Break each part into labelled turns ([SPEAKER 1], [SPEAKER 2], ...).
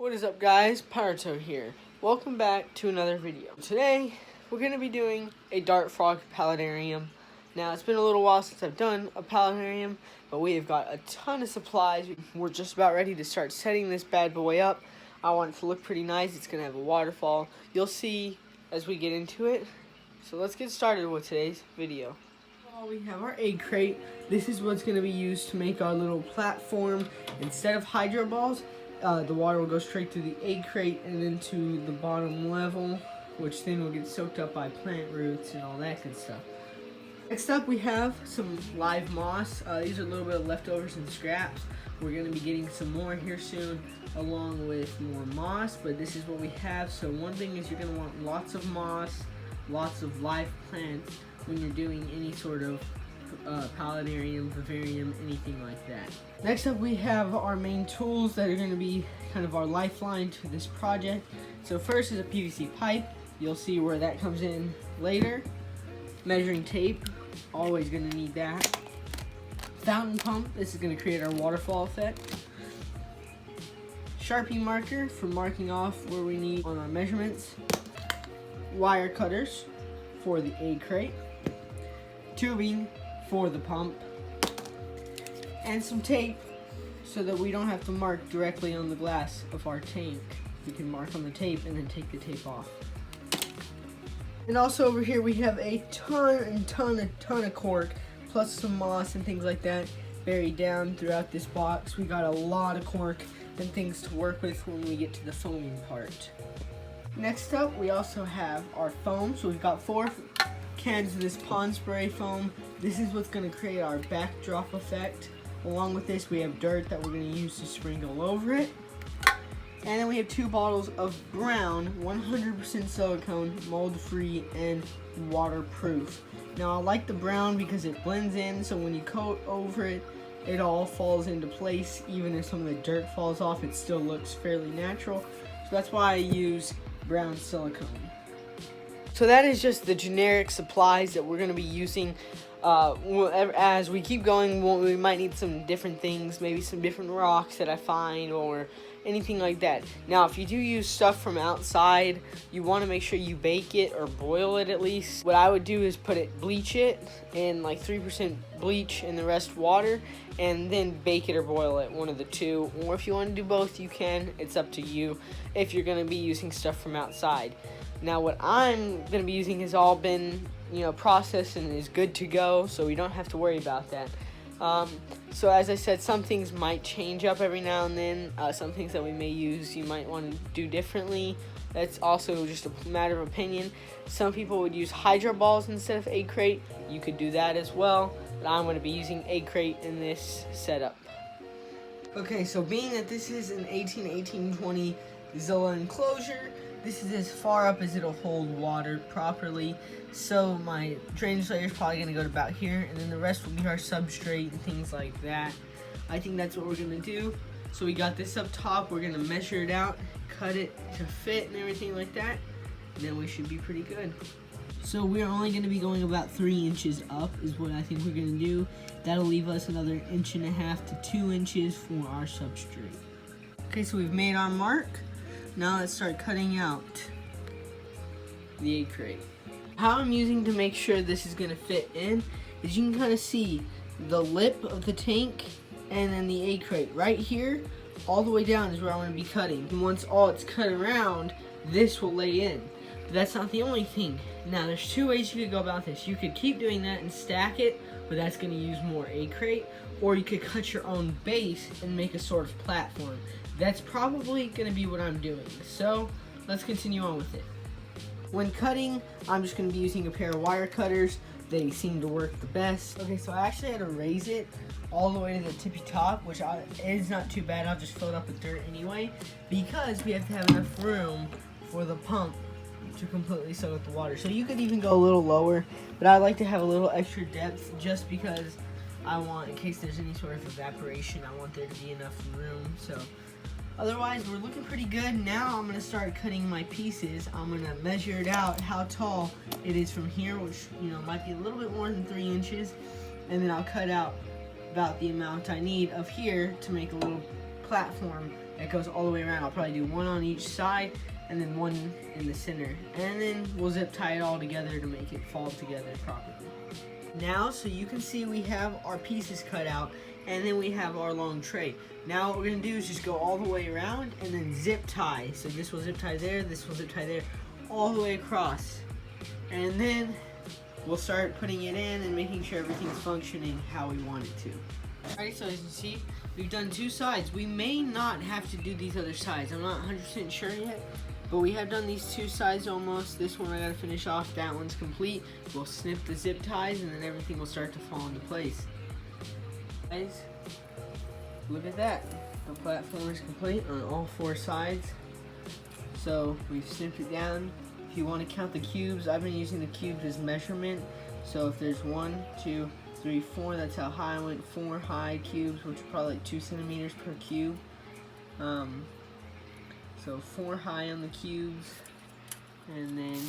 [SPEAKER 1] What is up, guys? Pyroto here. Welcome back to another video. Today we're going to be doing a dart frog paludarium. Now it's been a little while since I've done a paludarium, but we have got a ton of supplies. We're just about ready to start setting this bad boy up. I want it to look pretty nice. It's going to have a waterfall. You'll see as we get into it. So let's get started with today's video. We have our egg crate. This is what's going to be used to make our little platform. Instead of hydro balls, the water will go straight through the egg crate and into the bottom level, which then will get soaked up by plant roots and all that good stuff. Next up, we have some live moss. These are a little bit of leftovers and scraps. We're going to be getting some more here soon, along with more moss, but this is what we have. So one thing is you're going to want lots of moss, lots of live plants when you're doing any sort of paludarium, vivarium, anything like that. Next up, we have our main tools that are going to be kind of our lifeline to this project. So first is a PVC pipe. You'll see where that comes in later. Measuring tape, always going to need that. Fountain pump, this is going to create our waterfall effect. Sharpie marker for marking off where we need on our measurements. Wire cutters for the egg crate. Tubing for the pump, and some tape so that we don't have to mark directly on the glass of our tank. We can mark on the tape and then take the tape off. And also over here we have a ton of cork, plus some moss and things like that buried down throughout this box. We got a lot of cork and things to work with when we get to the foaming part. Next up, we also have our foam. So we've got 4 cans of this pond spray foam. This is what's going to create our backdrop effect. Along with this, we have dirt that we're going to use to sprinkle over it. And then we have 2 bottles of brown, 100% silicone, mold-free, and waterproof. Now, I like the brown because it blends in, so when you coat over it, it all falls into place. Even if some of the dirt falls off, it still looks fairly natural. So that's why I use brown silicone. So that is just the generic supplies that we're going to be using. As we keep going, we might need some different things, maybe some different rocks that I find or anything like that. Now, if you do use stuff from outside, you want to make sure you bake it or boil it at least. What I would do is bleach it in like 3% bleach and the rest water, and then bake it or boil it, one of the two. Or if you want to do both, you can. It's up to you if you're going to be using stuff from outside. Now, what I'm going to be using has all been, processed and is good to go, so we don't have to worry about that. So as I said, some things might change up every now and then. Some things that we may use you might want to do differently. That's also just a matter of opinion. Some people would use hydro balls instead of egg crate. You could do that as well, but I'm going to be using egg crate in this setup. Okay, so being that this is an 18-18-20 Zilla enclosure, this is as far up as it'll hold water properly, so my drainage layer is probably going to go to about here, and then the rest will be our substrate and things like that. I think that's what we're going to do. So we got this up top, we're going to measure it out, cut it to fit and everything like that, and then we should be pretty good. So we're only going to be going about 3 inches up is what I think we're going to do. That'll leave us another 1.5 to 2 inches for our substrate. Okay, so we've made our mark. Now let's start cutting out the egg crate. How I'm using to make sure this is going to fit in is you can kind of see the lip of the tank and then the egg crate. Right here, all the way down is where I'm going to be cutting. And once all it's cut around, this will lay in. But that's not the only thing. Now there's 2 ways you could go about this. You could keep doing that and stack it, but that's going to use more egg crate. Or you could cut your own base and make a sort of platform. That's probably going to be what I'm doing. So let's continue on with it. When cutting, I'm just going to be using a pair of wire cutters. They seem to work the best. Okay, so I actually had to raise it all the way to the tippy top, which is not too bad. I'll just fill it up with dirt anyway, because we have to have enough room for the pump to completely soak up the water. So you could even go a little lower, but I like to have a little extra depth just because I want, in case there's any sort of evaporation, I want there to be enough room. So otherwise, we're looking pretty good. Now I'm going to start cutting my pieces. I'm going to measure it out, how tall it is from here, which, might be a little bit more than 3 inches. And then I'll cut out about the amount I need of here to make a little platform that goes all the way around. I'll probably do one on each side and then one in the center. And then we'll zip tie it all together to make it fall together properly. Now, so you can see we have our pieces cut out and then we have our long tray. Now what we're gonna do is just go all the way around and then zip tie. So this will zip tie there, this will zip tie there, all the way across. And then we'll start putting it in and making sure everything's functioning how we want it to. Alright, so as you can see, we've done two sides. We may not have to do these other sides. I'm not 100% sure yet, but we have done these two sides almost. This one I gotta finish off, that one's complete. We'll snip the zip ties and then everything will start to fall into place. Guys, look at that. The platform is complete on all four sides. So we've snipped it down. If you want to count the cubes, I've been using the cubes as measurement. So if there's 1, 2, 3, 4, that's how high I went. 4 high cubes, which are probably like 2 centimeters per cube. So 4 high on the cubes, and then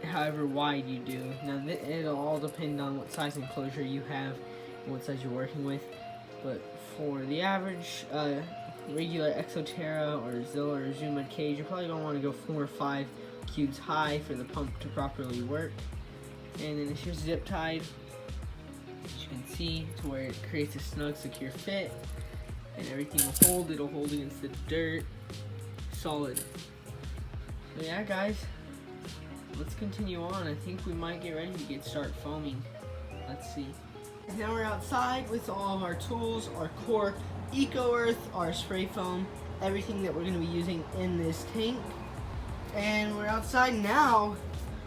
[SPEAKER 1] however wide you do. Now it'll all depend on what size enclosure you have and what size you're working with. But for the average regular Exoterra or Zilla or Zuma cage, you're probably gonna want to go 4 or 5 cubes high for the pump to properly work. And then it's just zip tied, as you can see, to where it creates a snug, secure fit, and everything will hold. It'll hold against the dirt, solid. So yeah, guys, let's continue on. I think we might get ready to start foaming. Let's see. Now we're outside with all of our tools, our core Eco Earth, our spray foam, everything that we're going to be using in this tank. And we're outside now.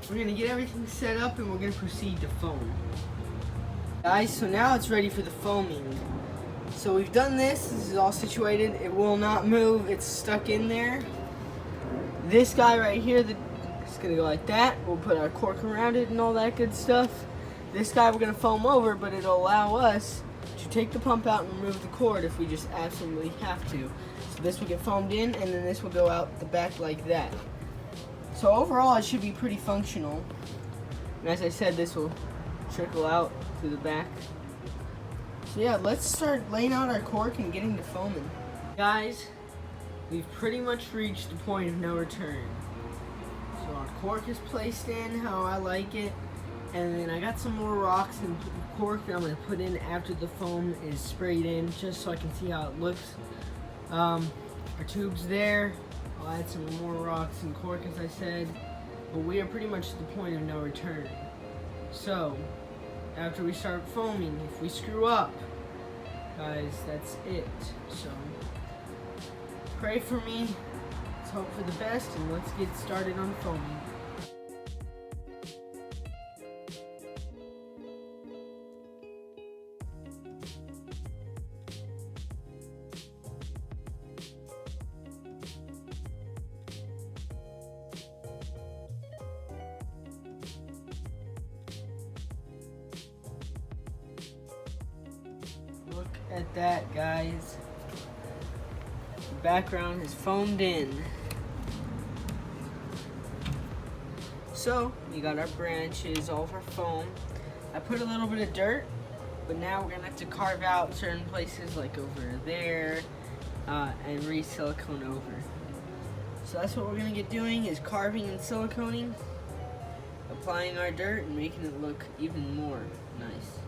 [SPEAKER 1] We're going to get everything set up and we're going to proceed to foam. Guys, so now it's ready for the foaming. So we've done this. This is all situated. It will not move. It's stuck in there. This guy right here, it's going to go like that. We'll put our cork around it and all that good stuff. This guy we're going to foam over, but it'll allow us to take the pump out and remove the cord if we just absolutely have to. So this will get foamed in, and then this will go out the back like that. So overall, it should be pretty functional. And as I said, this will trickle out to the back. So yeah, let's start laying out our cork and getting to foaming. Guys, we've pretty much reached the point of no return. So our cork is placed in how I like it. And then I got some more rocks and cork that I'm going to put in after the foam is sprayed in, just so I can see how it looks. Our tube's there. I'll add some more rocks and cork, as I said. But we are pretty much at the point of no return. So, after we start foaming, if we screw up, guys, that's it. So, pray for me. Let's hope for the best, and let's get started on foaming. Look at that, guys. The background is foamed in. So, we got our branches, all of our foam. I put a little bit of dirt, but now we're gonna have to carve out certain places like over there and re-silicone over. So that's what we're gonna get doing, is carving and siliconing, applying our dirt and making it look even more nice.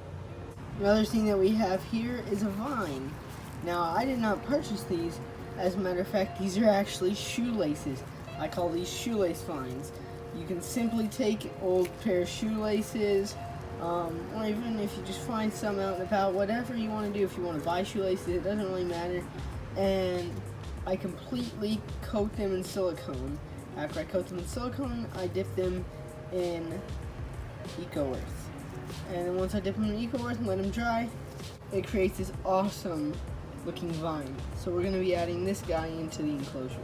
[SPEAKER 1] Another thing that we have here is a vine. Now, I did not purchase these. As a matter of fact, these are actually shoelaces. I call these shoelace vines. You can simply take old pair of shoelaces, or even if you just find some out and about, whatever you want to do. If you want to buy shoelaces, it doesn't really matter. And I completely coat them in silicone. After I coat them in silicone, I dip them in Eco Earth. And then once I dip them in Eco Earth and let them dry, it creates this awesome looking vine. So we're going to be adding this guy into the enclosure.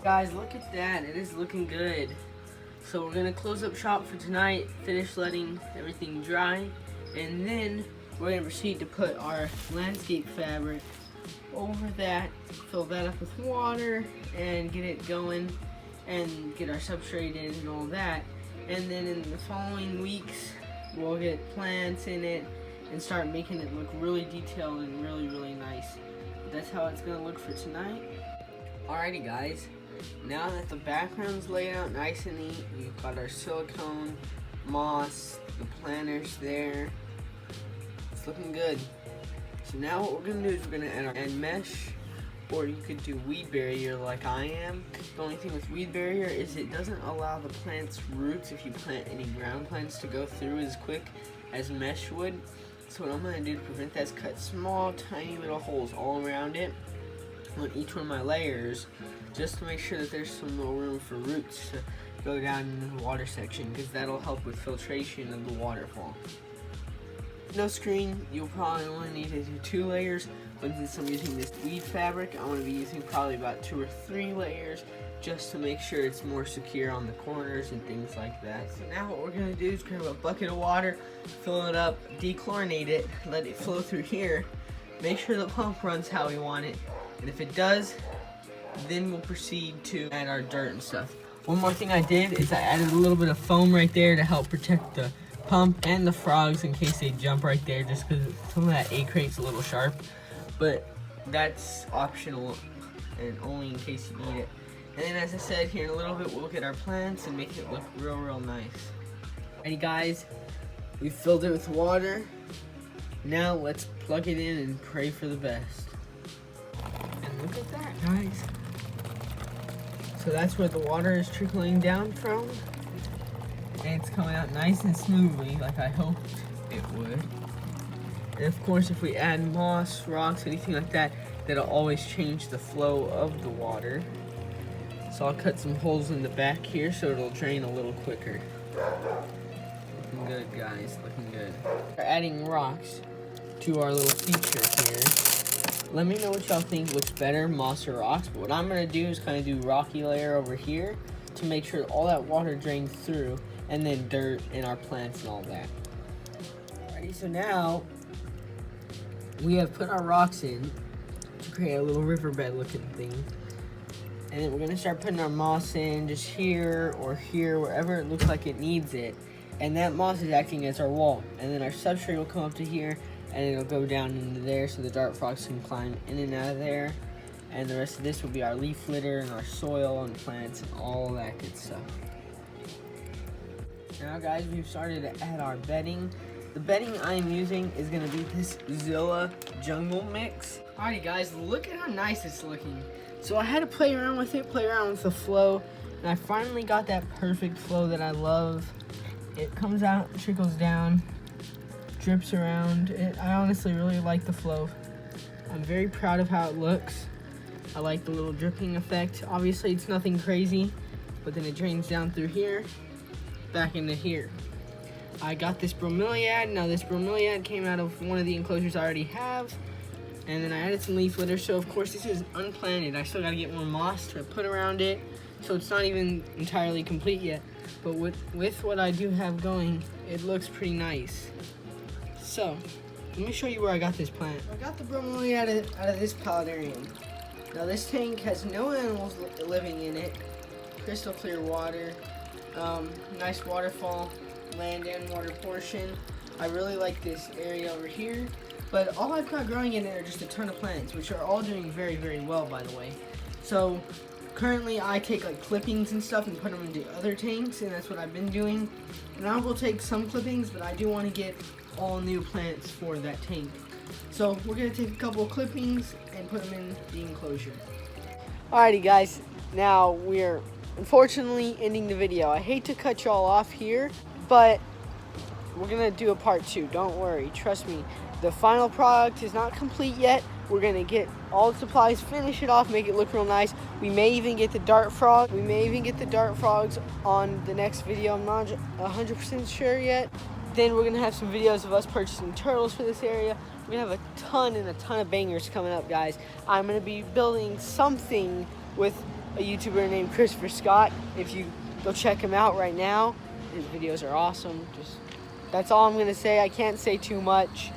[SPEAKER 1] Guys, look at that. It is looking good. So we're going to close up shop for tonight, finish letting everything dry, and then we're going to proceed to put our landscape fabric over that, fill that up with water, and get it going, and get our substrate in and all that. And then in the following weeks, we'll get plants in it and start making it look really detailed and really, really nice. that's how it's gonna look for tonight. Alrighty guys, now that the background's laid out nice and neat, we've got our silicone, moss, the planters there. It's looking good. So now what we're gonna do is we're gonna add mesh, or you could do weed barrier like I am. The only thing with weed barrier is it doesn't allow the plant's roots, if you plant any ground plants, to go through as quick as mesh would. So what I'm gonna do to prevent that is cut small, tiny little holes all around it on each one of my layers, just to make sure that there's some little room for roots to go down into the water section, because that'll help with filtration of the waterfall. No screen, you'll probably only need to do 2 layers, but since I'm using this weed fabric, I'm going to be using probably about 2 or 3 layers just to make sure it's more secure on the corners and things like that. So now what we're going to do is grab a bucket of water, fill it up, dechlorinate it, let it flow through here, make sure the pump runs how we want it, and if it does, then we'll proceed to add our dirt and stuff. One more thing I did is I added a little bit of foam right there to help protect the pump and the frogs in case they jump right there, just because some of that egg crate's a little sharp, but that's optional and only in case you need it. And then as I said, here in a little bit we'll look at our plants and make it look real nice. Alrighty guys, we filled it with water. Now let's plug it in and pray for the best. And look at that guys. So that's where the water is trickling down from. And it's coming out nice and smoothly like I hoped it would. And of course if we add moss, rocks, anything like that, that'll always change the flow of the water. So I'll cut some holes in the back here so it'll drain a little quicker. Looking good guys, looking good. We're adding rocks to our little feature here. Let me know what y'all think looks better, moss or rocks, but what I'm gonna do is kind of do rocky layer over here to make sure all that water drains through, and then dirt and our plants and all that. Alrighty, so now we have put our rocks in to create a little riverbed looking thing. And then we're gonna start putting our moss in just here or here, wherever it looks like it needs it. And that moss is acting as our wall. And then our substrate will come up to here and it'll go down into there so the dart frogs can climb in and out of there. And the rest of this will be our leaf litter and our soil and plants and all that good stuff. Now guys, we've started to add our bedding. The bedding I'm using is gonna be this Zilla Jungle Mix. Alrighty guys, look at how nice it's looking. So I had to play around with it, play around with the flow, and I finally got that perfect flow that I love. It comes out, trickles down, drips around. I honestly really like the flow. I'm very proud of how it looks. I like the little dripping effect. Obviously it's nothing crazy, but then it drains down through here, back into here. I got this Bromeliad. Now this Bromeliad came out of one of the enclosures I already have. And then I added some leaf litter, so of course this is unplanted. I still gotta get more moss to put around it, so it's not even entirely complete yet. But with what I do have going, it looks pretty nice. So, let me show you where I got this plant. I got the Bromeliad out of this paludarium. Now this tank has no animals living in it. Crystal clear water, nice waterfall, land and water portion. I really like this area over here. But all I've got growing in it are just a ton of plants, which are all doing very well, by the way. So currently I take like clippings and stuff and put them into other tanks, and that's what I've been doing. And I will take some clippings, but I do want to get all new plants for that tank. So we're going to take a couple of clippings and put them in the enclosure. Alrighty guys, now we're unfortunately ending the video. I hate to cut y'all off here, but we're going to do a part 2. Don't worry, trust me. The final product is not complete yet. We're gonna get all the supplies, finish it off, make it look real nice. We may even get the dart frog. We may even get the dart frogs on the next video. I'm not 100% sure yet. Then we're gonna have some videos of us purchasing turtles for this area. We're gonna have a ton of bangers coming up, guys. I'm gonna be building something with a YouTuber named Christopher Scott. If you go check him out right now, his videos are awesome. That's all I'm gonna say. I can't say too much.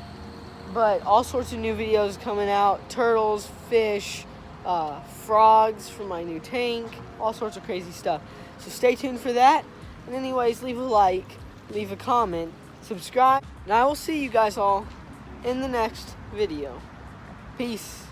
[SPEAKER 1] But all sorts of new videos coming out. Turtles, fish, frogs for my new tank. All sorts of crazy stuff. So stay tuned for that. And anyways, leave a like, leave a comment, subscribe. And I will see you guys all in the next video. Peace.